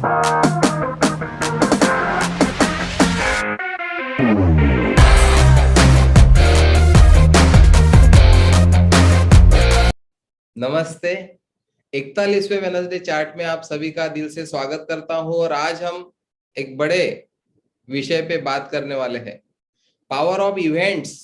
नमस्ते। 41वें Wednesday chart में आप सभी का दिल से स्वागत करता हूं और आज हम एक बड़े विषय पे बात करने वाले हैं। Power of events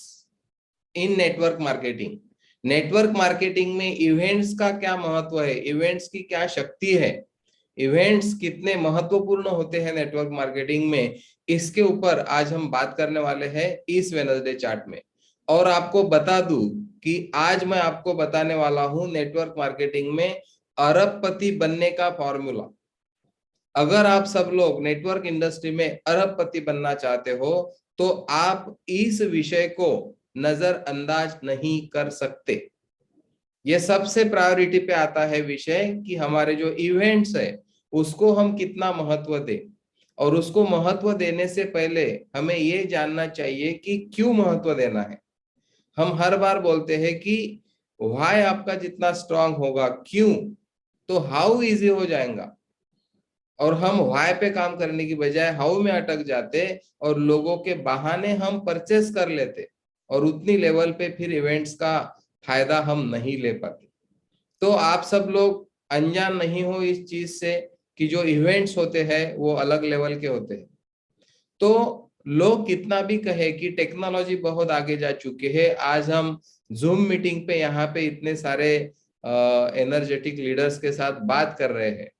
in network marketing. Network marketing में इवेंट्स का क्या महत्व है, इवेंट्स की क्या शक्ति है, इवेंट्स कितने महत्वपूर्ण होते हैं नेटवर्क मार्केटिंग में, इसके ऊपर आज हम बात करने वाले हैं इस वेडनेसडे चार्ट में। और आपको बता दूं कि आज मैं आपको बताने वाला हूं नेटवर्क मार्केटिंग में अरबपति बनने का फॉर्मूला। अगर आप सब लोग नेटवर्क इंडस्ट्री में अरबपति बनना चाहते हो तो आप इस विषय को नजरअंदाज नहीं कर सकते। ये सबसे प्रायोरिटी पे आता है विषय कि हमारे जो इवेंट्स है उसको हम कितना महत्व दें, और उसको महत्व देने से पहले हमें ये जानना चाहिए कि क्यों महत्व देना है। हम हर बार बोलते हैं कि व्हाई आपका जितना स्ट्रांग होगा, क्यों, तो हाउ इजी हो जाएगा। और हम व्हाई पे काम करने की बजाय हाउ में अटक जाते और लोगों के बहाने हम परचेस कर लेते, और उतनी लेवल पे फिर इवेंट्स का फायदा हम नहीं ले पाते। तो आप सब लोग अनजान नहीं हो इस चीज से कि जो इवेंट्स होते हैं वो अलग लेवल के होते हैं। तो लोग कितना भी कहे कि टेक्नोलॉजी बहुत आगे जा चुकी है, आज हम जूम मीटिंग पे यहाँ पे इतने सारे एनर्जेटिक लीडर्स के साथ बात कर रहे हैं,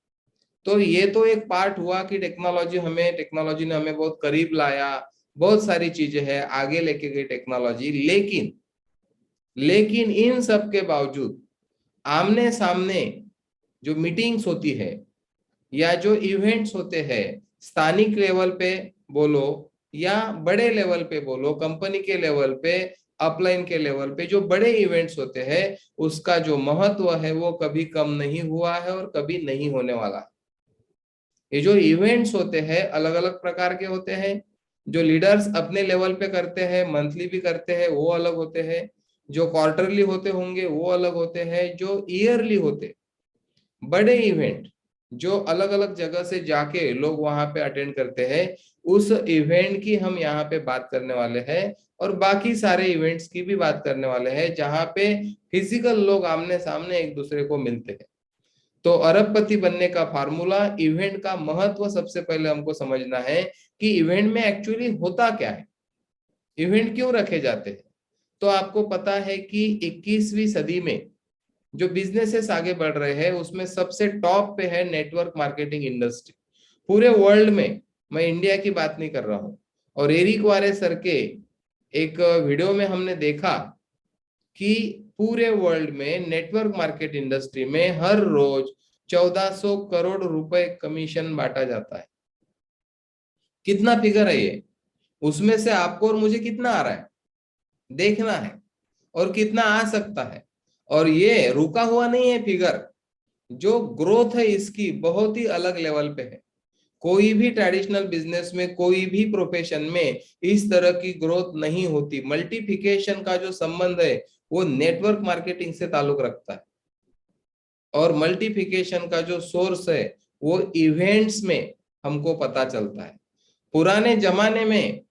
तो ये तो एक पार्ट हुआ कि टेक्नोलॉजी ने हमें बहुत करीब लाया, बहुत सारी चीजें हैं, आगे लेके गई टेक्नोलॉजी। लेकिन लेकिन इन सब के बावजूद आमने सामने जो मीटिंग्स होती है या जो इवेंट्स होते हैं, स्थानिक लेवल पे बोलो या बड़े लेवल पे बोलो, कंपनी के लेवल पे, अपलाइन के लेवल पे, जो बड़े इवेंट्स होते हैं उसका जो महत्व है वो कभी कम नहीं हुआ है और कभी नहीं होने वाला है। ये जो इवेंट्स होते हैं अलग अलग प्रकार के होते हैं। जो लीडर्स अपने लेवल पे करते हैं, मंथली भी करते हैं, वो अलग होते हैं। जो क्वार्टरली होते होंगे वो अलग होते हैं। जो ईयरली होते बड़े इवेंट जो अलग अलग जगह से जाके लोग वहां पे अटेंड करते हैं, उस इवेंट की हम यहाँ पे बात करने वाले हैं। और बाकी सारे इवेंट्स की भी बात करने वाले हैं जहाँ पे फिजिकल लोग आमने सामने एक दूसरे को मिलते हैं। तो अरबपति बनने का फार्मूला, इवेंट का महत्व सबसे पहले हमको समझना है कि इवेंट में एक्चुअली होता क्या है, इवेंट क्यों रखे जाते हैं। तो आपको पता है कि 21वीं सदी में जो बिजनेसेस आगे बढ़ रहे हैं उसमें सबसे टॉप पे है नेटवर्क मार्केटिंग इंडस्ट्री। पूरे वर्ल्ड में, मैं इंडिया की बात नहीं कर रहा हूं। और एरिक वारे सर के एक वीडियो में हमने देखा कि पूरे वर्ल्ड में नेटवर्क मार्केट इंडस्ट्री में हर रोज 1400 करोड़ रुपए कमीशन बांटा जाता है। कितना फिगर है ये? उसमें से आपको और मुझे कितना आ रहा है देखना है, और कितना आ सकता है। और ये रुका हुआ नहीं है फिगर, जो ग्रोथ है इसकी बहुत ही अलग लेवल पे है। कोई भी ट्रेडिशनल बिजनेस में, कोई भी प्रोफेशन में इस तरह की ग्रोथ नहीं होती। मल्टीप्लिकेशन का जो संबंध है वो नेटवर्क मार्केटिंग से ताल्लुक रखता है, और मल्टीप्लिकेशन का जो सोर्स है वो इवेंट्स में हमको पता चलता है। पुराने जमाने में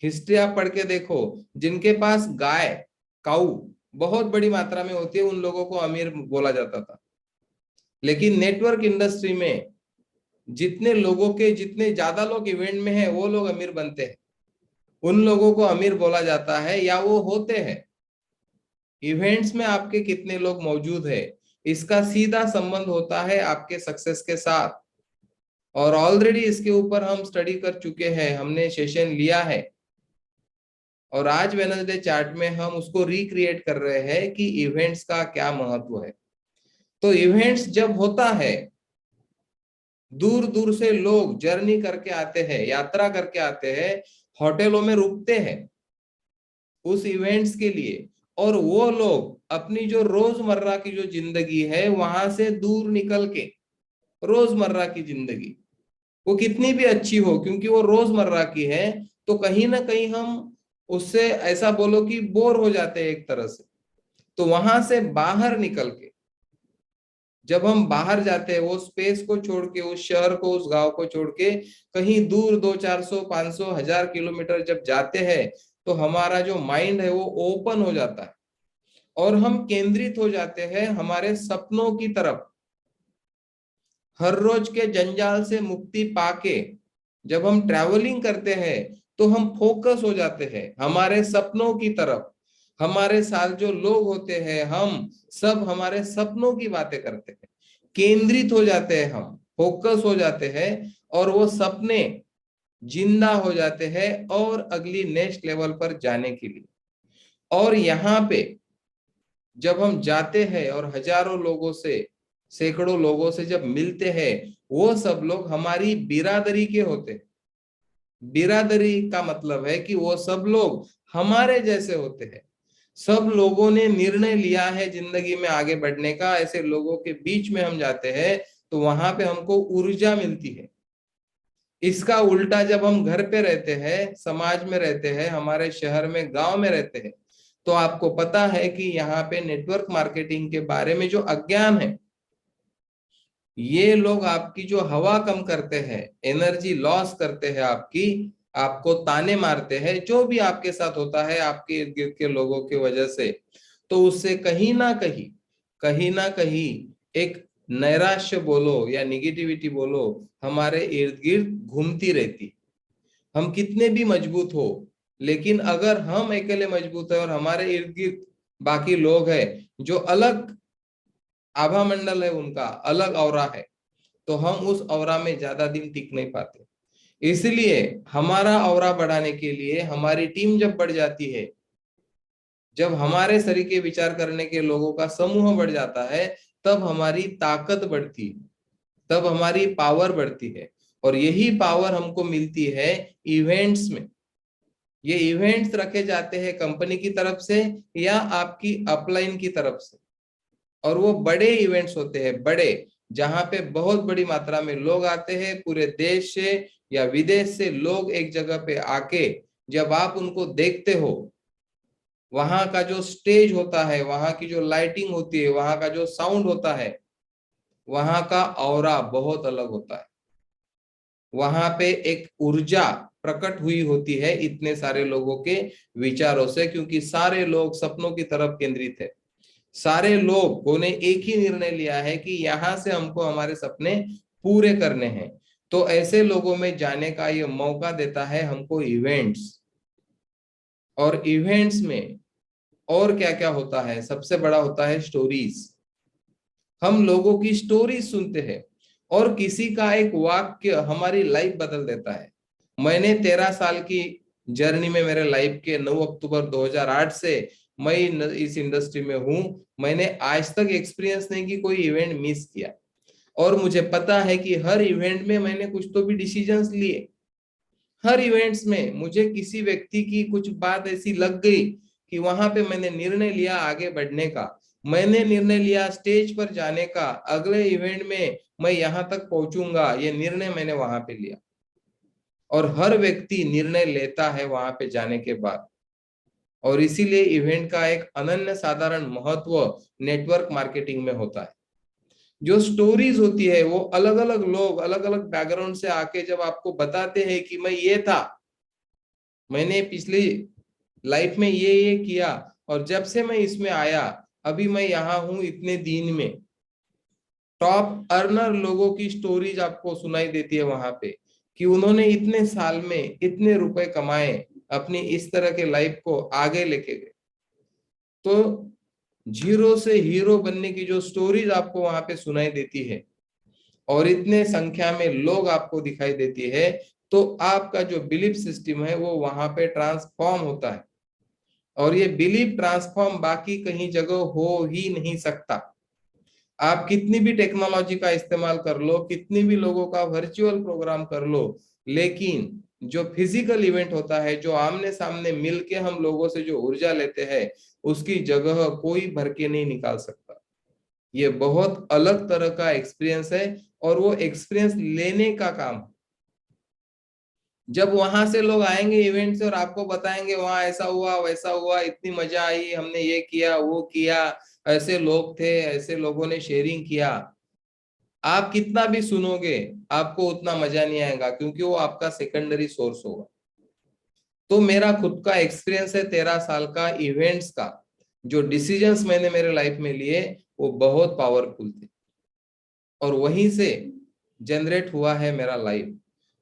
हिस्ट्री आप पढ़ के देखो, जिनके पास गाय, काऊ बहुत बड़ी मात्रा में होती है उन लोगों को अमीर बोला जाता था। लेकिन नेटवर्क इंडस्ट्री में जितने ज्यादा लोग इवेंट में हैं वो लोग अमीर बनते हैं, उन लोगों को अमीर बोला जाता है या वो होते हैं। इवेंट्स में आपके कितने लोग मौजूद है, इसका सीधा संबंध होता है आपके सक्सेस के साथ। और ऑलरेडी इसके ऊपर हम स्टडी कर चुके हैं, हमने सेशन लिया है, और आज वेडनेसडे चार्ट में हम उसको रिक्रिएट कर रहे हैं कि इवेंट्स का क्या महत्व है। तो इवेंट्स जब होता है, दूर दूर से लोग जर्नी करके आते हैं, यात्रा करके आते हैं, होटलों में रुकते हैं उस इवेंट्स के लिए। और वो लोग अपनी जो रोजमर्रा की जो जिंदगी है वहां से दूर निकल के, रोजमर्रा की जिंदगी वो कितनी भी अच्छी हो, क्योंकि वो रोजमर्रा की है, तो कहीं ना कहीं हम उससे ऐसा बोलो कि बोर हो जाते हैं एक तरह से। तो वहां से बाहर निकल के जब हम बाहर जाते हैं, वो स्पेस को छोड़ के, उस शहर को, उस गांव को छोड़ के कहीं दूर 200, 400, 500, 1000 किलोमीटर जब जाते हैं, तो हमारा जो माइंड है वो ओपन हो जाता है और हम केंद्रित हो जाते हैं हमारे सपनों की तरफ। हर रोज के जंजाल से मुक्ति पाके जब हम ट्रैवलिंग करते हैं, तो हम फोकस हो जाते हैं हमारे सपनों की तरफ। हमारे साथ जो लोग होते हैं, हम सब हमारे सपनों की बातें करते हैं, केंद्रित हो जाते हैं, हम फोकस हो जाते हैं, और वो सपने जिंदा हो जाते हैं और अगली नेक्स्ट लेवल पर जाने के लिए। और यहाँ पे जब हम जाते हैं और हजारों लोगों से, सैकड़ों लोगों से जब मिलते हैं, वो सब लोग हमारी बिरादरी के होते हैं। बिरादरी का मतलब है कि वो सब लोग हमारे जैसे होते हैं। सब लोगों ने निर्णय लिया है जिंदगी में आगे बढ़ने का। ऐसे लोगों के बीच में हम जाते हैं तो वहां पे हमको ऊर्जा मिलती है। इसका उल्टा जब हम घर पे रहते हैं, समाज में रहते हैं, हमारे शहर में, गांव में रहते हैं, तो आपको पता है कि यहाँ पे नेटवर्क मार्केटिंग के बारे में जो अज्ञान है, ये लोग आपकी जो हवा कम करते हैं, एनर्जी लॉस करते हैं आपकी, आपको ताने मारते हैं, जो भी आपके साथ होता है आपके इर्द गिर्द के लोगों की वजह से, तो उससे कहीं ना कहीं एक नैराश्य बोलो या निगेटिविटी बोलो, हमारे इर्द गिर्द घूमती रहती। हम कितने भी मजबूत हो, लेकिन अगर हम अकेले मजबूत है और हमारे इर्द गिर्द बाकी लोग हैं जो अलग आभा मंडल है, उनका अलग औरा है, तो हम उस औरा में ज्यादा दिन टिक नहीं पाते। इसलिए हमारा औरा बढ़ाने के लिए हमारी टीम जब बढ़ जाती है, जब हमारे सरीके विचार करने के लोगों का समूह बढ़ जाता है, तब हमारी ताकत बढ़ती है, तब हमारी पावर बढ़ती है। और यही पावर हमको मिलती है इवेंट्स में। ये इवेंट्स रखे जाते हैं कंपनी की तरफ से या आपकी अपलाइन की तरफ से, और वो बड़े इवेंट्स होते हैं, बड़े, जहां पे बहुत बड़ी मात्रा में लोग आते हैं, पूरे देश से या विदेश से लोग एक जगह पे आके जब आप उनको देखते हो, वहां का जो स्टेज होता है, वहां की जो लाइटिंग होती है, वहां का जो साउंड होता है, वहां का ऑरा बहुत अलग होता है। वहां पे एक ऊर्जा प्रकट हुई होती है इतने सारे लोगों के विचारों से, क्योंकि सारे लोग सपनों की तरफ केंद्रित है। सारे लोगों ने एक ही निर्णय लिया है कि यहां से हमको हमारे सपने पूरे करने हैं। तो ऐसे लोगों में जाने का ये मौका देता है हमको इवेंट्स। और इवेंट्स में और क्या क्या होता है, सबसे बड़ा होता है स्टोरीज। हम लोगों की स्टोरीज सुनते हैं और किसी का एक वाक्य हमारी लाइफ बदल देता है। मैंने 13 साल की जर्नी में, मेरे लाइफ के 9 अक्टूबर 2008 से मैं इस इंडस्ट्री में हूं, मैंने आज तक एक्सपीरियंस नहीं कि कोई इवेंट मिस किया। और मुझे पता है कि हर इवेंट में मैंने कुछ तो भी डिसीजंस लिए। हर इवेंट्स में मुझे किसी व्यक्ति की कुछ बात ऐसी लग गई कि वहां पे मैंने निर्णय लिया आगे बढ़ने का। मैंने निर्णय लिया स्टेज पर जाने का, अगले इवेंट में मैं यहां तक पहुंचूंगा, ये निर्णय मैंने वहां पे लिया। और हर व्यक्ति निर्णय लेता है वहां पे जाने के बाद। और इसीलिए इवेंट का एक अनन्य साधारण महत्व नेटवर्क मार्केटिंग में होता है। जो स्टोरीज होती है, वो अलग अलग लोग अलग अलग बैकग्राउंड से आके जब आपको बताते हैं कि मैं ये था, मैंने पिछली लाइफ में ये किया, और जब से मैं इसमें आया, अभी मैं यहाँ हूं इतने दिन में। टॉप अर्नर लोगों की स्टोरीज आपको सुनाई देती है वहां पे, कि उन्होंने इतने साल में इतने रुपए कमाए, अपनी इस तरह के लाइफ को आगे लेके गए। तो जीरो से हीरो बनने की जो स्टोरीज आपको वहां पे सुनाई देती है, और इतने संख्या में लोग आपको दिखाई देती है, तो आपका जो बिलीफ सिस्टम है वो वहां पे ट्रांसफॉर्म होता है। और ये बिलीफ ट्रांसफॉर्म बाकी कहीं जगह हो ही नहीं सकता। आप कितनी भी टेक्नोलॉजी का इस्तेमाल कर लो, कितनी भी लोगों का वर्चुअल प्रोग्राम कर लो, लेकिन जो फिजिकल इवेंट होता है, जो आमने सामने मिलके हम लोगों से जो ऊर्जा लेते हैं, उसकी जगह कोई भर के नहीं निकाल सकता। ये बहुत अलग तरह का एक्सपीरियंस है, और वो एक्सपीरियंस लेने का काम। जब वहां से लोग आएंगे इवेंट से और आपको बताएंगे वहां ऐसा हुआ वैसा हुआ, इतनी मजा आई, हमने ये किया वो किया, ऐसे लोग थे, ऐसे लोगों ने शेयरिंग किया, आप कितना भी सुनोगे आपको उतना मजा नहीं आएगा, क्योंकि वो आपका सेकेंडरी सोर्स होगा। तो मेरा खुद का एक्सपीरियंस है 13 साल का इवेंट्स का, जो डिसीजंस मैंने मेरे लाइफ में लिए वो बहुत पावरफुल थे, और वहीं से जनरेट हुआ है मेरा लाइफ।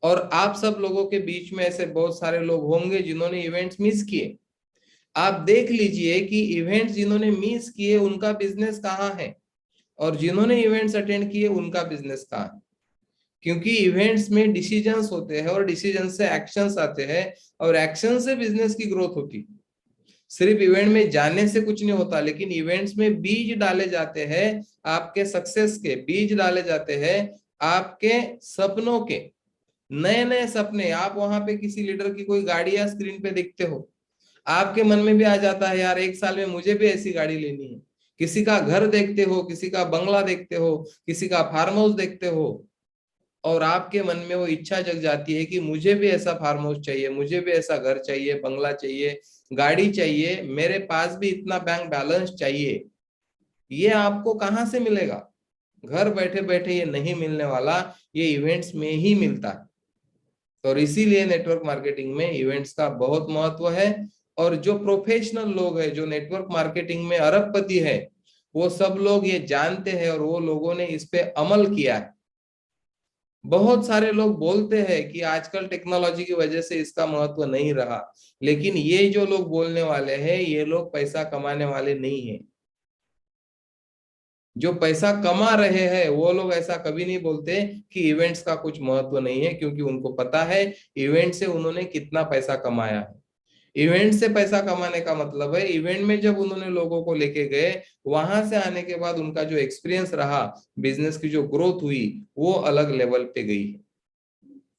और आप सब लोगों के बीच में ऐसे बहुत सारे लोग होंगे जिन्होंने इवेंट्स मिस किए। आप देख लीजिए कि इवेंट्स जिन्होंने मिस किए उनका बिजनेस कहाँ है, और जिन्होंने इवेंट्स अटेंड किए उनका बिजनेस कहाँ है। क्योंकि इवेंट्स में डिसीजंस होते हैं, और डिसीजन से एक्शंस आते हैं, और एक्शन से बिजनेस की ग्रोथ होती है। सिर्फ इवेंट में जाने से कुछ नहीं होता, लेकिन इवेंट्स में बीज डाले जाते हैं, आपके सक्सेस के बीज डाले जाते हैं, आपके सपनों के नए नए सपने। आप वहां पे किसी लीडर की कोई गाड़ी या स्क्रीन पे देखते हो, आपके मन में भी आ जाता है यार 1 साल में मुझे भी ऐसी गाड़ी लेनी है। किसी का घर देखते हो, किसी का बंगला देखते हो, किसी का फार्म हाउस देखते हो, और आपके मन में वो इच्छा जग जाती है कि मुझे भी ऐसा फार्म हाउस चाहिए, मुझे भी ऐसा घर चाहिए, बंगला चाहिए, गाड़ी चाहिए, मेरे पास भी इतना बैंक बैलेंस चाहिए। ये आपको कहाँ से मिलेगा? घर बैठे बैठे ये नहीं मिलने वाला, ये इवेंट्स में ही मिलता है। और इसीलिए नेटवर्क मार्केटिंग में इवेंट्स का बहुत महत्व है। और जो प्रोफेशनल लोग हैं, जो नेटवर्क मार्केटिंग में अरबपति है, वो सब लोग ये जानते हैं, और वो लोगों ने इस पे अमल किया है। बहुत सारे लोग बोलते हैं कि आजकल टेक्नोलॉजी की वजह से इसका महत्व नहीं रहा, लेकिन ये जो लोग बोलने वाले हैं ये लोग पैसा कमाने वाले नहीं है। जो पैसा कमा रहे हैं वो लोग ऐसा कभी नहीं बोलते कि इवेंट्स का कुछ महत्व नहीं है, क्योंकि उनको पता है इवेंट से उन्होंने कितना पैसा कमाया है। इवेंट से पैसा कमाने का मतलब है इवेंट में जब उन्होंने लोगों को लेके गए, वहां से आने के बाद उनका जो एक्सपीरियंस रहा, बिजनेस की जो ग्रोथ हुई, वो अलग लेवल पे गई है।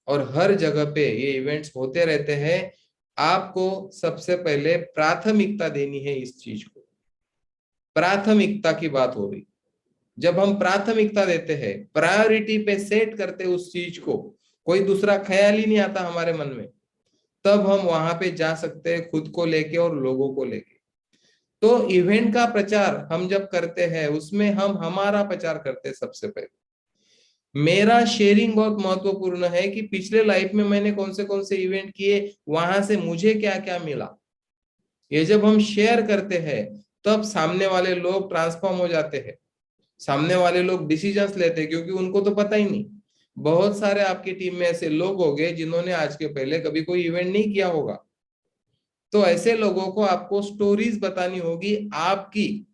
और हर जगह पे ये इवेंट्स होते रहते हैं। आपको सबसे पहले प्राथमिकता देनी है इस चीज को। प्राथमिकता की बात हो रही, जब हम प्राथमिकता देते हैं, प्रायोरिटी पे सेट करते उस चीज को, कोई दूसरा ख्याल ही नहीं आता हमारे मन में, तब हम वहां पे जा सकते हैं खुद को लेके और लोगों को लेके। तो इवेंट का प्रचार हम जब करते हैं उसमें हम हमारा प्रचार करते हैं सबसे पहले। मेरा शेयरिंग बहुत महत्वपूर्ण है कि पिछले लाइफ में मैंने कौन से इवेंट किए, वहां से मुझे क्या क्या मिला। ये जब हम शेयर करते हैं तब सामने वाले लोग ट्रांसफॉर्म हो जाते हैं, सामने वाले लोग डिसीजंस लेते हैं, क्योंकि उनको तो पता ही नहीं। बहुत सारे आपकी टीम में ऐसे लोग होंगे जिन्होंने आज के पहले कभी कोई इवेंट नहीं किया होगा। तो ऐसे लोगों को आपको स्टोरीज बतानी होगी आपकी,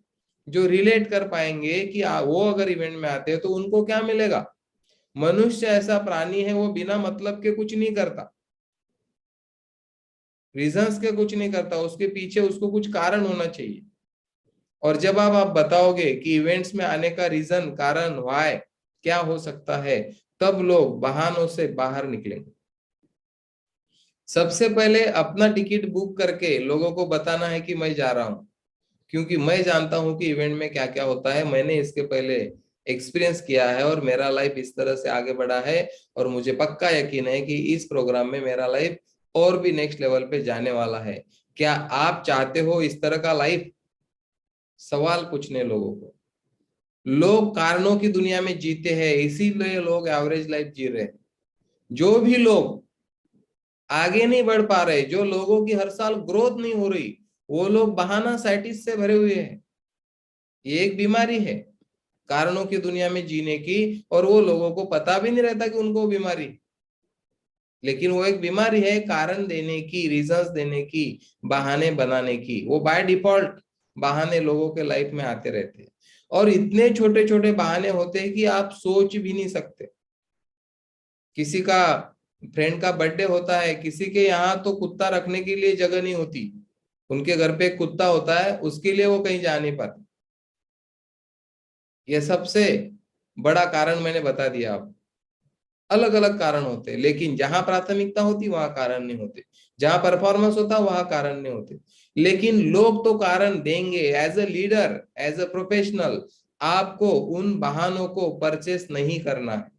जो रिलेट कर पाएंगे कि वो अगर इवेंट में आते हैं तो उनको क्या मिलेगा। मनुष्य ऐसा प्राणी है, वो बिना मतलब के कुछ नहीं करता, रीजंस के कुछ नहीं करता, उसके पीछे उसको कुछ कारण होना चाहिए। और जब आप बताओगे कि इवेंट्स में आने का रीजन, कारण, वाय क्या हो सकता है, तब लोग बहानों से बाहर निकलेंगे। सबसे पहले अपना टिकट बुक करके लोगों को बताना है कि मैं जा रहा हूं, क्योंकि मैं जानता हूं कि इवेंट में क्या क्या होता है, मैंने इसके पहले एक्सपीरियंस किया है, और मेरा लाइफ इस तरह से आगे बढ़ा है, और मुझे पक्का यकीन है कि इस प्रोग्राम में मेरा लाइफ और भी नेक्स्ट लेवल पे जाने वाला है। क्या आप चाहते हो इस तरह का लाइफ? सवाल पूछने लोगों को। लोग कारणों की दुनिया में जीते हैं, इसीलिए लोग एवरेज लाइफ जी रहे हैं। जो भी लोग आगे नहीं बढ़ पा रहे, जो लोगों की हर साल ग्रोथ नहीं हो रही, वो लोग बहाना साइटिस से भरे हुए हैं। ये एक बीमारी है कारणों की दुनिया में जीने की, और वो लोगों को पता भी नहीं रहता कि उनको बीमारी, लेकिन वो एक बीमारी है कारण देने की, रीजंस देने की, बहाने बनाने की। वो बाय डिफॉल्ट बहाने लोगों के लाइफ में आते रहते हैं, और इतने छोटे छोटे बहाने होते हैं कि आप सोच भी नहीं सकते। किसी का फ्रेंड का बर्थडे होता है, किसी के यहाँ तो कुत्ता रखने के लिए जगह नहीं होती, उनके घर पे एक कुत्ता होता है, उसके लिए वो कहीं जा नहीं पाते। ये सबसे बड़ा कारण मैंने बता दिया आपको। अलग अलग कारण होते हैं, लेकिन जहां प्राथमिकता होती वहां कारण नहीं होते, जहां परफॉर्मेंस होता वहां कारण नहीं होते। लेकिन लोग तो कारण देंगे। As a leader, as a professional, आपको उन बहानों को परचेस नहीं करना है।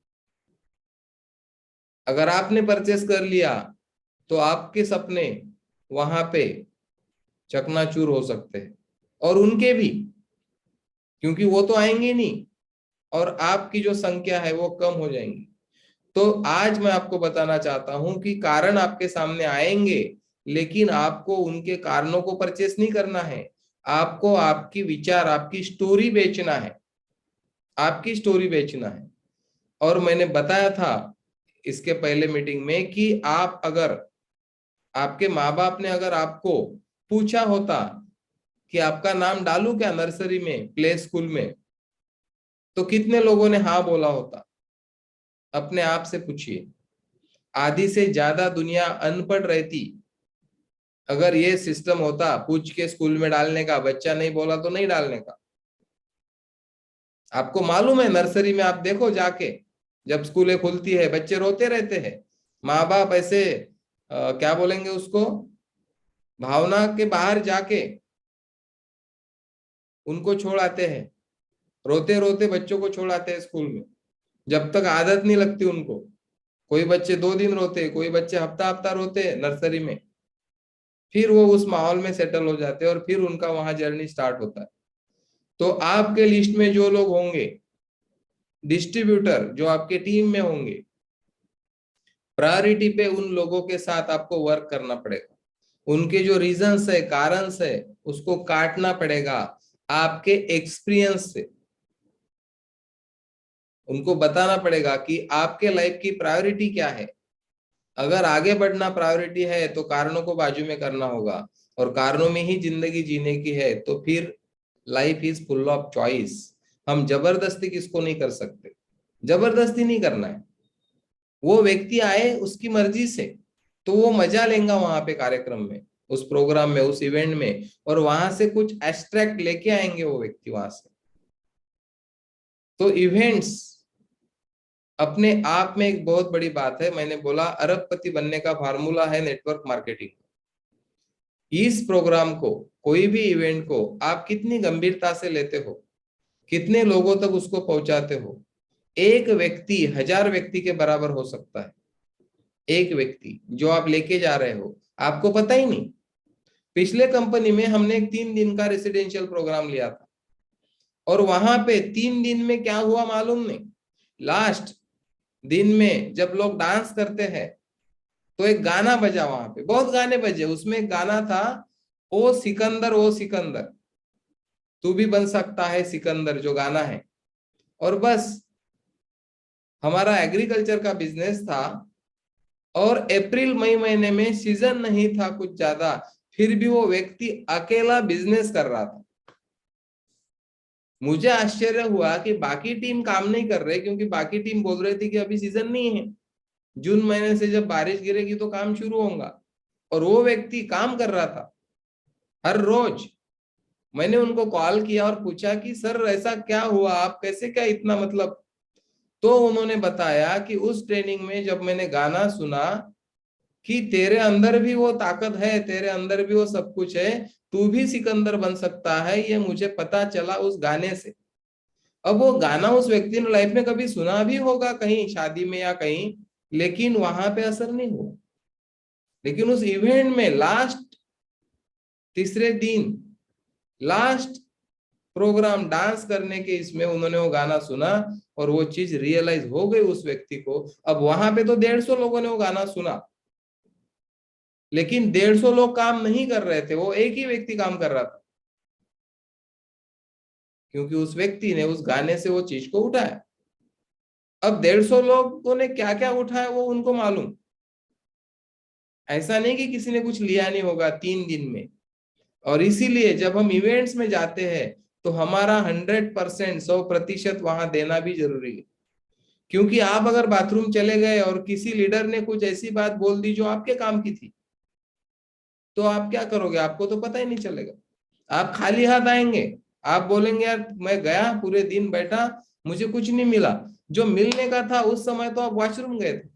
अगर आपने परचेस कर लिया तो आपके सपने वहां पे चकनाचूर हो सकते हैं, और उनके भी, क्योंकि वो तो आएंगे नहीं। और आपकी जो संख्या है वो कम हो जाएंगी। तो आज मैं आपको बताना चाहता हूं कि कारण आपके सामने आएंगे, लेकिन आपको उनके कारणों को परचेस नहीं करना है। आपको आपकी विचार, आपकी स्टोरी बेचना है, आपकी स्टोरी बेचना है। और मैंने बताया था इसके पहले मीटिंग में कि आप अगर, आपके माँ बाप ने अगर आपको पूछा होता कि आपका नाम डालूं क्या नर्सरी में, प्ले स्कूल में, तो कितने लोगों ने हाँ बोला होता? अपने आप से पूछिए। आधी से ज्यादा दुनिया अनपढ़ रहती अगर ये सिस्टम होता पूछ के स्कूल में डालने का, बच्चा नहीं बोला तो नहीं डालने का। आपको मालूम है नर्सरी में आप देखो जाके, जब स्कूलें खुलती है बच्चे रोते रहते हैं, माँ बाप ऐसे क्या बोलेंगे उसको, भावना के बाहर जाके उनको छोड़ आते हैं, रोते रोते बच्चों को छोड़ आते हैं स्कूल में, जब तक आदत नहीं लगती उनको। कोई बच्चे 2 दिन रोते, कोई बच्चे हफ्ता हफ्ता रोते नर्सरी में, फिर वो उस माहौल में सेटल हो जाते हैं और फिर उनका वहां जर्नी स्टार्ट होता है। तो आपके लिस्ट में जो लोग होंगे, डिस्ट्रीब्यूटर जो आपके टीम में होंगे, प्रायोरिटी पे उन लोगों के साथ आपको वर्क करना पड़ेगा। उनके जो रीजंस है, कारण है, उसको काटना पड़ेगा आपके एक्सपीरियंस से। उनको बताना पड़ेगा कि आपके लाइफ की प्रायोरिटी क्या है। अगर आगे बढ़ना प्रायोरिटी है तो कारणों को बाजू में करना होगा, और कारणों में ही जिंदगी जीने की है, तो फिर life is full of choice. हम जबरदस्ती किसको नहीं कर सकते, जबरदस्ती नहीं करना है। वो व्यक्ति आए उसकी मर्जी से, तो वो मजा लेगा वहां पे कार्यक्रम में, उस प्रोग्राम में, उस इवेंट में, और वहां से कुछ एब्स्ट्रैक्ट लेके आएंगे वो व्यक्ति वहां से। तो इवेंट्स अपने आप में एक बहुत बड़ी बात है। मैंने बोला अरबपति बनने का फार्मूला है नेटवर्क मार्केटिंग। इस प्रोग्राम को, कोई भी इवेंट को आप कितनी गंभीरता से लेते हो, कितने लोगों तक उसको पहुंचाते हो। एक व्यक्ति 1000 व्यक्ति के बराबर हो सकता है। एक व्यक्ति जो आप लेके जा रहे हो, आपको पता ही नहीं। पिछले कंपनी में हमने एक 3 दिन का रेसिडेंशियल प्रोग्राम लिया था, और वहां पे 3 दिन में क्या हुआ मालूम नहीं। लास्ट दिन में जब लोग डांस करते हैं, तो एक गाना बजा वहां पे, बहुत गाने बजे, उसमें एक गाना था, ओ सिकंदर ओ सिकंदर, तू भी बन सकता है सिकंदर, जो गाना है। और बस, हमारा एग्रीकल्चर का बिजनेस था, और अप्रैल मई महीने में सीजन नहीं था कुछ ज्यादा, फिर भी वो व्यक्ति अकेला बिजनेस कर रहा था। मुझे आश्चर्य हुआ कि बाकी टीम काम नहीं कर रहे, क्योंकि बाकी टीम बोल रही थी कि अभी सीजन नहीं है, जून महीने से जब बारिश गिरेगी तो काम शुरू होगा। और वो व्यक्ति काम कर रहा था हर रोज। मैंने उनको कॉल किया और पूछा कि सर ऐसा क्या हुआ, आप कैसे, क्या इतना मतलब। तो उन्होंने बताया कि उस ट्रेनिंग में जब मैंने गाना सुना कि तेरे अंदर भी वो ताकत है, तेरे अंदर भी वो सब कुछ है, तू भी सिकंदर बन सकता है, ये मुझे पता चला उस गाने से। अब वो गाना उस व्यक्ति ने लाइफ में कभी सुना भी होगा कहीं शादी में या कहीं, लेकिन वहां पे असर नहीं हुआ। लेकिन उस इवेंट में लास्ट तीसरे दिन, लास्ट प्रोग्राम डांस करने के इसमें उन्होंने वो गाना सुना, और वो चीज रियलाइज हो गई उस व्यक्ति को। अब वहां पे तो 150 लोगों ने वो गाना सुना, लेकिन 150 लोग काम नहीं कर रहे थे, वो एक ही व्यक्ति काम कर रहा था, क्योंकि उस व्यक्ति ने उस गाने से वो चीज को उठाया। अब 150 लोगों ने क्या क्या उठाया वो उनको मालूम। ऐसा नहीं कि किसी ने कुछ लिया नहीं होगा 3 दिन में। और इसीलिए जब हम इवेंट्स में जाते हैं, तो हमारा 100%, 100% वहां देना भी जरूरी है। क्योंकि आप अगर बाथरूम चले गए और किसी लीडर ने कुछ ऐसी बात बोल दी जो आपके काम की थी, तो आप क्या करोगे? आपको तो पता ही नहीं चलेगा। आप खाली हाथ आएंगे, आप बोलेंगे यार मैं गया, पूरे दिन बैठा, मुझे कुछ नहीं मिला। जो मिलने का था उस समय तो आप वॉशरूम गए थे।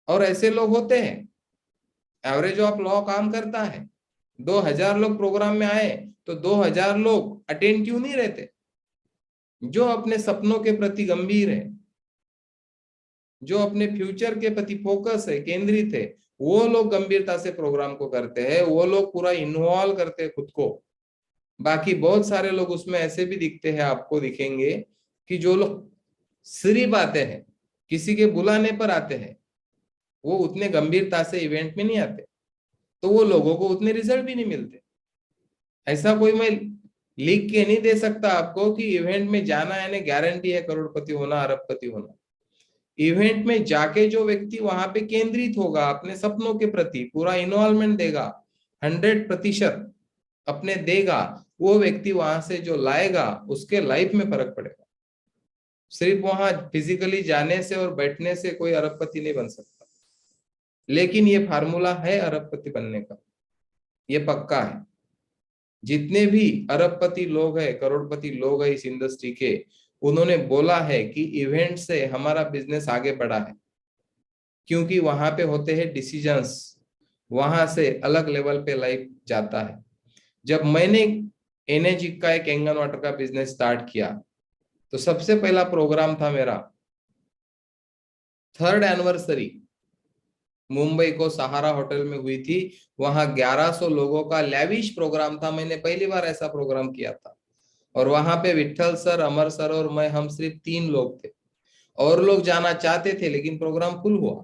और ऐसे लोग होते हैं। एवरेज ऑफ लॉ काम करता है। 2000 लोग प्रोग्राम में आए, तो 2000 लोग अटेंटिव नहीं रहते। जो अपने सपनों के प्रति गंभीर है, जो अपने फ्यूचर के प्रति फोकस है, केंद्रित है, वो लोग गंभीरता से प्रोग्राम को करते हैं, वो लोग पूरा इन्वॉल्व करते हैं खुद को। बाकी बहुत सारे लोग उसमें ऐसे भी दिखते हैं, आपको दिखेंगे कि जो लोग सिर्फ आते हैं, किसी के बुलाने पर आते हैं, वो उतने गंभीरता से इवेंट में नहीं आते, तो वो लोगों को उतने रिजल्ट भी नहीं मिलते। ऐसा कोई मैं लिख के नहीं दे सकता आपको कि इवेंट में जाना है गारंटी है करोड़पति होना, अरबपति होना। इवेंट में जाके जो व्यक्ति वहां पे केंद्रित होगा, अपने सपनों के प्रति पूरा इन्वॉल्वमेंट देगा, 100% अपने देगा, वो व्यक्ति वहां से जो लाएगा उसके लाइफ में फर्क पड़ेगा। सिर्फ वहां फिजिकली जाने से और बैठने से कोई अरबपति नहीं बन सकता, लेकिन ये फार्मूला है अरबपति बनने का, ये पक्का है। जितने भी अरबपति लोग हैं, करोड़पति लोग हैं इस इंडस्ट्री के, उन्होंने बोला है कि इवेंट से हमारा बिजनेस आगे बढ़ा है, क्योंकि वहां पे होते हैं डिसीजंस, वहां से अलग लेवल पे लाइफ जाता है। जब मैंने एनर्जी का एक एंगन वाटर का बिजनेस स्टार्ट किया, तो सबसे पहला प्रोग्राम था मेरा 3rd एनिवर्सरी, मुंबई को सहारा होटल में हुई थी। वहां 1100 लोगों का लैविश प्रोग्राम था, मैंने पहली बार ऐसा प्रोग्राम किया था। और वहां पे विट्ठल सर, अमर सर और मैं, हम सिर्फ 3 लोग थे। और लोग जाना चाहते थे, लेकिन प्रोग्राम फुल हुआ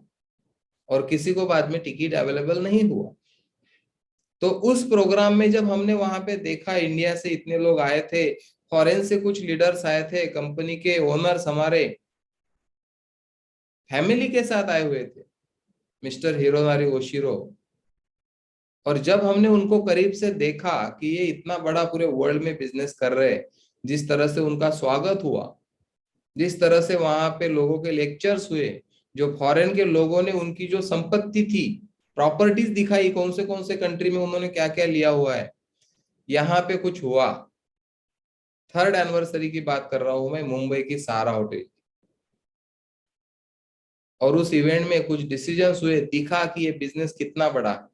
और किसी को बाद में टिकट अवेलेबल नहीं हुआ। तो उस प्रोग्राम में जब हमने वहां पे देखा, इंडिया से इतने लोग आए थे, फॉरेन से कुछ लीडर्स आए थे, कंपनी के ओनर्स हमारे फैमिली के साथ आए हुए थे, मिस्टर हिरोनारी ओशिरो। और जब हमने उनको करीब से देखा कि ये इतना बड़ा पूरे वर्ल्ड में बिजनेस कर रहे हैं, जिस तरह से उनका स्वागत हुआ, जिस तरह से वहां पे लोगों के लेक्चर्स हुए, जो फॉरेन के लोगों ने उनकी जो संपत्ति थी, प्रॉपर्टीज दिखाई, कौन से कंट्री में उन्होंने क्या क्या लिया हुआ है, यहाँ पे कुछ हुआ। 3rd एनिवर्सरी की बात कर रहा हूं मैं, मुंबई की सहारा होटल। और उस इवेंट में कुछ डिसीजंस हुए, दिखा कि ये बिजनेस कितना बड़ा है।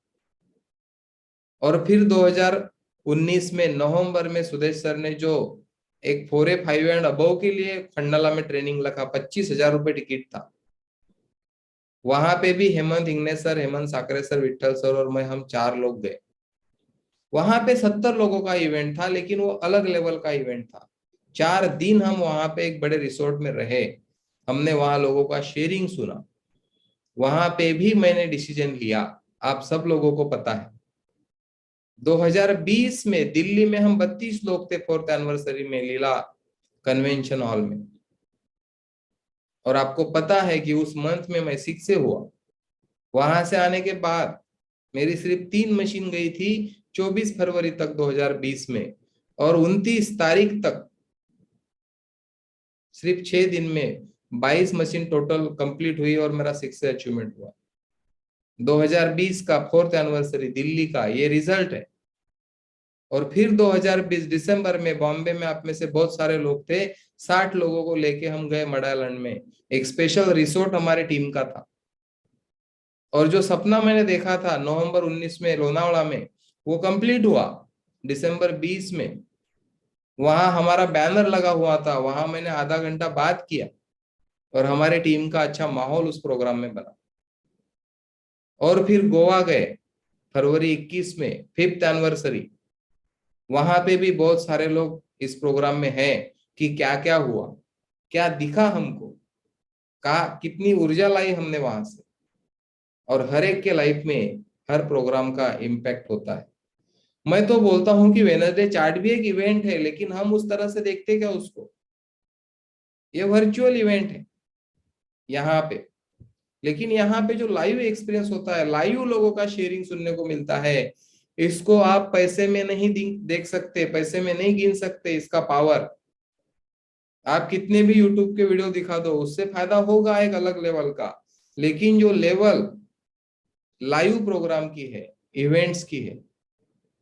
और फिर 2019 में नवंबर में सुदेश सर ने जो एक 4A 5 एंड अबव के लिए खंडाला में ट्रेनिंग रखा, 25,000 रुपए टिकट था। वहां पे भी Hemant Hingne sir, Hemant Sakre sir, Vitthal sir और मैं, हम 4 लोग गए। वहां पे 70 लोगों का इवेंट था, लेकिन वो अलग लेवल का इवेंट था। 4 दिन हम वहां पे एक बड़े रिसोर्ट में रहे, हमने वहां लोगों का शेयरिंग सुना, वहां पे भी मैंने डिसीजन लिया। आप सब लोगों को पता है 2020 में दिल्ली में हम 32 लोग थे 4th एनिवर्सरी में, लीला कन्वेंशन हॉल में। और आपको पता है कि उस मंथ में मैं सिक से हुआ। वहां से आने के बाद मेरी सिर्फ 3 मशीन गई थी 24 फरवरी तक 2020 में, और 29 तारीख तक सिर्फ 6 दिन में 22 मशीन टोटल कंप्लीट हुई और मेरा 6 से अचीवमेंट हुआ। 2020 का 4th एनिवर्सरी दिल्ली का ये रिजल्ट है। और फिर 2020 दिसंबर में बॉम्बे में, आप में से बहुत सारे लोग थे, 60 लोगों को लेके हम गए मडालैंड में, एक स्पेशल रिसोर्ट हमारी टीम का था। और जो सपना मैंने देखा था नवंबर 19 में लोनावाड़ा में, वो कंप्लीट हुआ दिसंबर 20 में। वहां हमारा बैनर लगा हुआ था, वहां मैंने आधा घंटा बात किया और हमारे टीम का अच्छा माहौल उस प्रोग्राम में बना। और फिर गोवा गए फरवरी 21 में, 5th एनिवर्सरी। वहां पे भी बहुत सारे लोग इस प्रोग्राम में हैं कि क्या क्या हुआ, क्या दिखा हमको, कहा कितनी ऊर्जा लाई हमने वहां से। और हर एक के लाइफ में हर प्रोग्राम का इम्पैक्ट होता है। मैं तो बोलता हूं कि वेडनेसडे चार्ट भी एक इवेंट है, लेकिन हम उस तरह से देखते क्या उसको, ये वर्चुअल इवेंट है यहाँ पे। लेकिन यहाँ पे जो लाइव एक्सपीरियंस होता है, लाइव लोगों का शेयरिंग सुनने को मिलता है, इसको आप पैसे में नहीं देख सकते, पैसे में नहीं गिन सकते इसका पावर। आप कितने भी यूट्यूब के वीडियो दिखा दो, उससे फायदा होगा एक अलग लेवल का, लेकिन जो लेवल लाइव प्रोग्राम की है, इवेंट्स की है,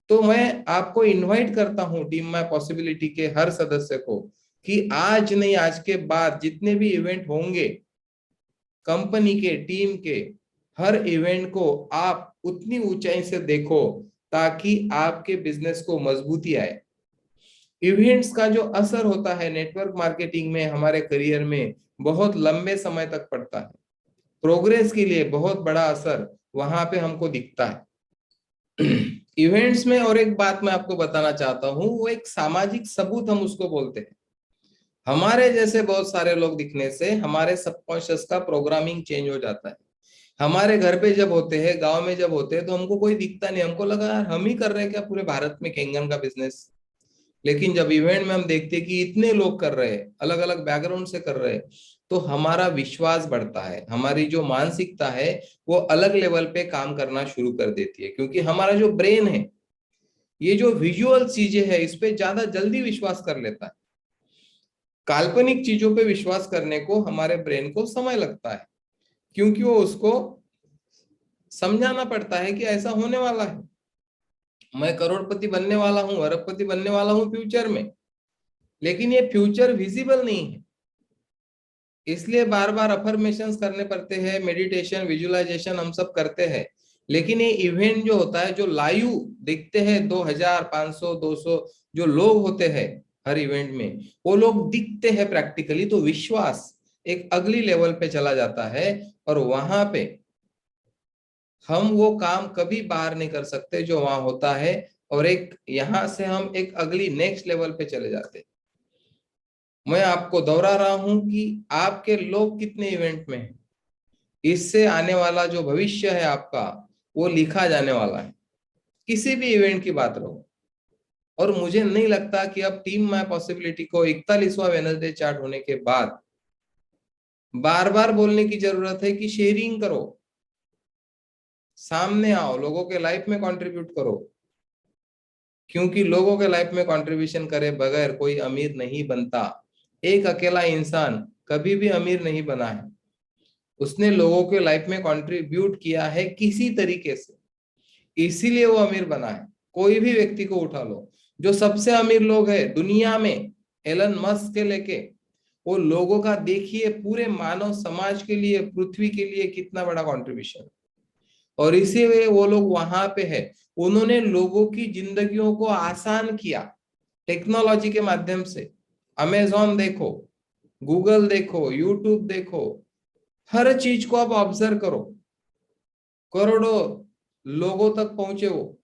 तो मैं आपको इनवाइट करता हूं टीम माय पॉसिबिलिटी के हर सदस्य को कि आज नहीं, आज के बाद जितने भी इवेंट होंगे कंपनी के, टीम के, हर इवेंट को आप उतनी ऊंचाई से देखो ताकि आपके बिजनेस को मजबूती आए। इवेंट्स का जो असर होता है नेटवर्क मार्केटिंग में, हमारे करियर में बहुत लंबे समय तक पड़ता है। प्रोग्रेस के लिए बहुत बड़ा असर वहां पे हमको दिखता है। इवेंट्स में और एक बात मैं आपको बताना चाहता हूं, वो एक सामाजिक सबूत हम उसको बोलते हैं। हमारे जैसे बहुत सारे लोग दिखने से हमारे सबकॉन्शियस का प्रोग्रामिंग चेंज हो जाता है। हमारे घर पे जब होते हैं, गांव में जब होते हैं, तो हमको कोई दिखता नहीं, हमको लगा यार हम ही कर रहे हैं क्या पूरे भारत में कैंगन का बिजनेस। लेकिन जब इवेंट में हम देखते हैं कि इतने लोग कर रहे हैं, अलग अलग बैकग्राउंड से कर रहे हैं, तो हमारा विश्वास बढ़ता है, हमारी जो मानसिकता है वो अलग लेवल पे काम करना शुरू कर देती है। क्योंकि हमारा जो ब्रेन है, ये जो विजुअल चीजें है, इस पे ज्यादा जल्दी विश्वास कर लेता है। काल्पनिक चीजों पे विश्वास करने को हमारे ब्रेन को समय लगता है, क्योंकि वो उसको समझाना पड़ता है कि ऐसा होने वाला है, मैं करोड़पति बनने वाला हूं, अरबपति बनने वाला हूं फ्यूचर में। लेकिन ये फ्यूचर विजिबल नहीं है, इसलिए बार बार अफर्मेशंस करने पड़ते हैं, मेडिटेशन, विजुअलाइजेशन हम सब करते हैं। लेकिन ये इवेंट जो होता है, जो लाइव दिखते हैं, 2000, 500, 200 जो लोग होते हैं हर इवेंट में, वो लोग दिखते हैं प्रैक्टिकली, तो विश्वास एक अगली लेवल पे चला जाता है। और वहां पे हम वो काम कभी बाहर नहीं कर सकते जो वहां होता है, और एक यहां से हम एक अगली नेक्स्ट लेवल पे चले जाते हैं। मैं आपको दोहरा रहा हूं कि आपके लोग कितने इवेंट में हैं, इससे आने वाला जो भविष्य है आपका, वो लिखा जाने वाला है, किसी भी इवेंट की बात रहो। और मुझे नहीं लगता कि अब टीम माय पॉसिबिलिटी को 41वां वेडनेसडे चार्ट होने के बाद बार बार बोलने की जरूरत है कि शेयरिंग करो, सामने आओ, लोगों के लाइफ में कंट्रीब्यूट करो। क्योंकि लोगों के लाइफ में कंट्रीब्यूशन करे बगैर कोई अमीर नहीं बनता। एक अकेला इंसान कभी भी अमीर नहीं बना है, उसने लोगों के लाइफ में कंट्रीब्यूट किया है किसी तरीके से, इसीलिए वो अमीर बना है। कोई भी व्यक्ति को उठा लो, जो सबसे अमीर लोग हैं दुनिया में, एलन मस्क के लेके, वो लोगों का देखिए पूरे मानव समाज के लिए, पृथ्वी के लिए कितना बड़ा कंट्रीब्यूशन। और इसीलिए वो लोग वहां पे है, उन्होंने लोगों की जिंदगियों को आसान किया टेक्नोलॉजी के माध्यम से। अमेजॉन देखो, गूगल देखो, यूट्यूब देखो, हर चीज को आप ऑब्जर्व करो, करोड़ों लोगों तक पहुंचे वो,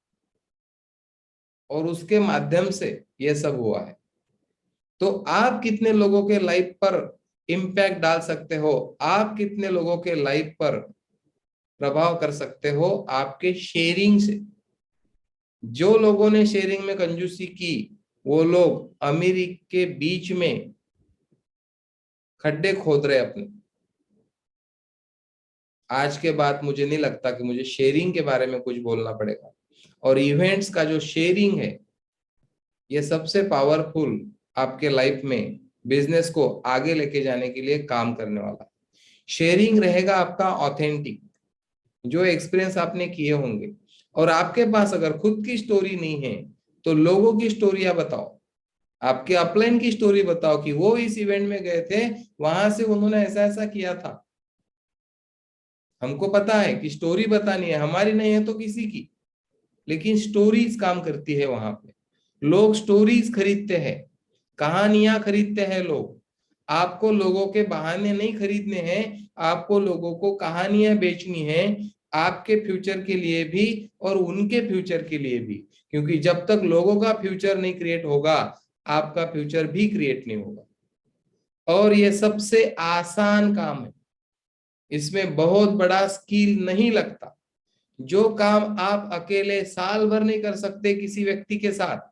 और उसके माध्यम से ये सब हुआ है। तो आप कितने लोगों के लाइफ पर इम्पैक्ट डाल सकते हो, आप कितने लोगों के लाइफ पर प्रभाव कर सकते हो आपके शेयरिंग से। जो लोगों ने शेयरिंग में कंजूसी की, वो लोग अमीरी के बीच में खड्डे खोद रहे अपने। आज के बाद मुझे नहीं लगता कि मुझे शेयरिंग के बारे में कुछ बोलना पड़ेगा। और इवेंट्स का जो शेयरिंग है, ये सबसे पावरफुल आपके लाइफ में बिजनेस को आगे लेके जाने के लिए काम करने वाला। शेयरिंग रहेगा आपका ऑथेंटिक, जो एक्सपीरियंस आपने किए होंगे। और आपके पास अगर खुद की स्टोरी नहीं है, तो लोगों की स्टोरियां बताओ, आपके अपलाइन की स्टोरी बताओ कि वो इस इवेंट में गए थे, वहां से उन्होंने ऐसा ऐसा किया था। हमको पता है कि स्टोरी बतानी है, हमारी नहीं है तो किसी की, लेकिन स्टोरीज काम करती है वहां पे। लोग स्टोरीज खरीदते हैं, कहानियां खरीदते हैं लोग। आपको लोगों के बहाने नहीं खरीदने हैं, आपको लोगों को कहानियां बेचनी है, आपके फ्यूचर के लिए भी और उनके फ्यूचर के लिए भी। क्योंकि जब तक लोगों का फ्यूचर नहीं क्रिएट होगा, आपका फ्यूचर भी क्रिएट नहीं होगा। और ये सबसे आसान काम है, इसमें बहुत बड़ा स्किल नहीं लगता। जो काम आप अकेले साल भर नहीं कर सकते किसी व्यक्ति के साथ,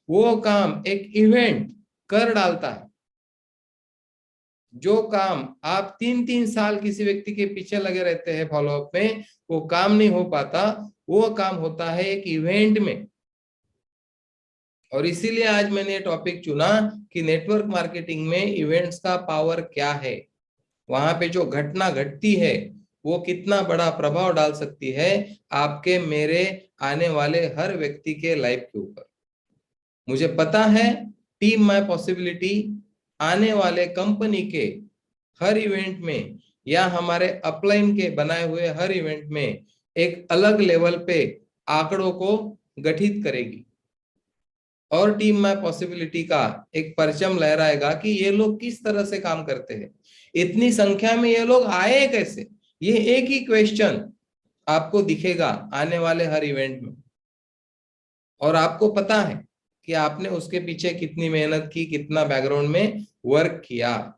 वो काम एक इवेंट कर डालता है। जो काम आप 3-3 साल किसी व्यक्ति के पीछे लगे रहते हैं फॉलोअप में, वो काम नहीं हो पाता, वो काम होता है एक इवेंट में। और इसीलिए आज मैंने ये टॉपिक चुना कि नेटवर्क मार्केटिंग में इवेंट्स का पावर क्या है, वहां पे जो घटना घटती है वो कितना बड़ा प्रभाव डाल सकती है आपके, मेरे, आने वाले हर व्यक्ति के लाइफ के ऊपर। मुझे पता है टीम माय पॉसिबिलिटी आने वाले कंपनी के हर इवेंट में, या हमारे अपलाइन के बनाए हुए हर इवेंट में एक अलग लेवल पे आंकड़ों को गठित करेगी। और टीम माय पॉसिबिलिटी का एक परचम लहराएगा कि ये लोग किस तरह से काम करते हैं, इतनी संख्या में ये लोग आए कैसे। ये एक ही क्वेश्चन आपको दिखेगा आने वाले हर इवेंट में। और आपको पता है कि आपने उसके पीछे कितनी मेहनत की, कितना बैकग्राउंड में वर्क किया।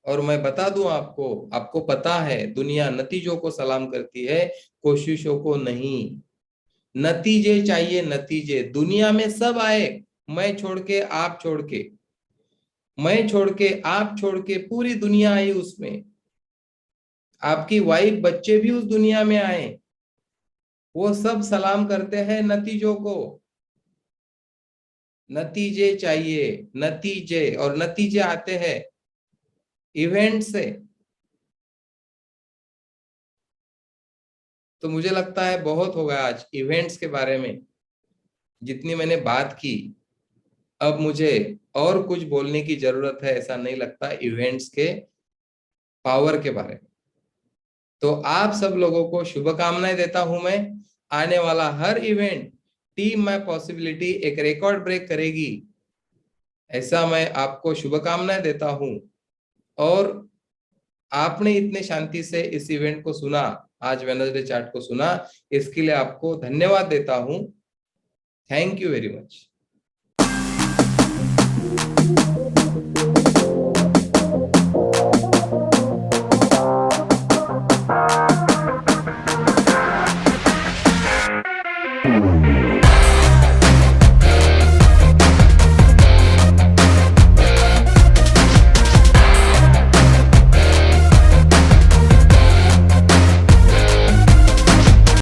और मैं बता दूं आपको, आपको पता है दुनिया नतीजों को सलाम करती है, कोशिशों को नहीं। नतीजे चाहिए, नतीजे। दुनिया में सब आए, मैं छोड़ के, आप छोड़ के, मैं छोड़ के, आप छोड़ के, पूरी दुनिया आई उसमें। आपकी वाइफ, बच्चे भी उस दुनिया में आए, वो सब सलाम करते हैं नतीजों को। नतीजे चाहिए, नतीजे। और नतीजे आते हैं इवेंट से। तो मुझे लगता है बहुत हो गया आज इवेंट्स के बारे में, जितनी मैंने बात की। अब मुझे और कुछ बोलने की जरूरत है ऐसा नहीं लगता इवेंट्स के पावर के बारे में। तो आप सब लोगों को शुभकामनाएं देता हूं मैं। आने वाला हर इवेंट टीम माय पॉसिबिलिटी एक रिकॉर्ड ब्रेक करेगी, ऐसा मैं आपको शुभकामनाएं देता हूं। और आपने इतने शांति से इस इवेंट को सुना, आज वेडनेसडे चैट को सुना, इसके लिए आपको धन्यवाद देता हूं। Thank you very much.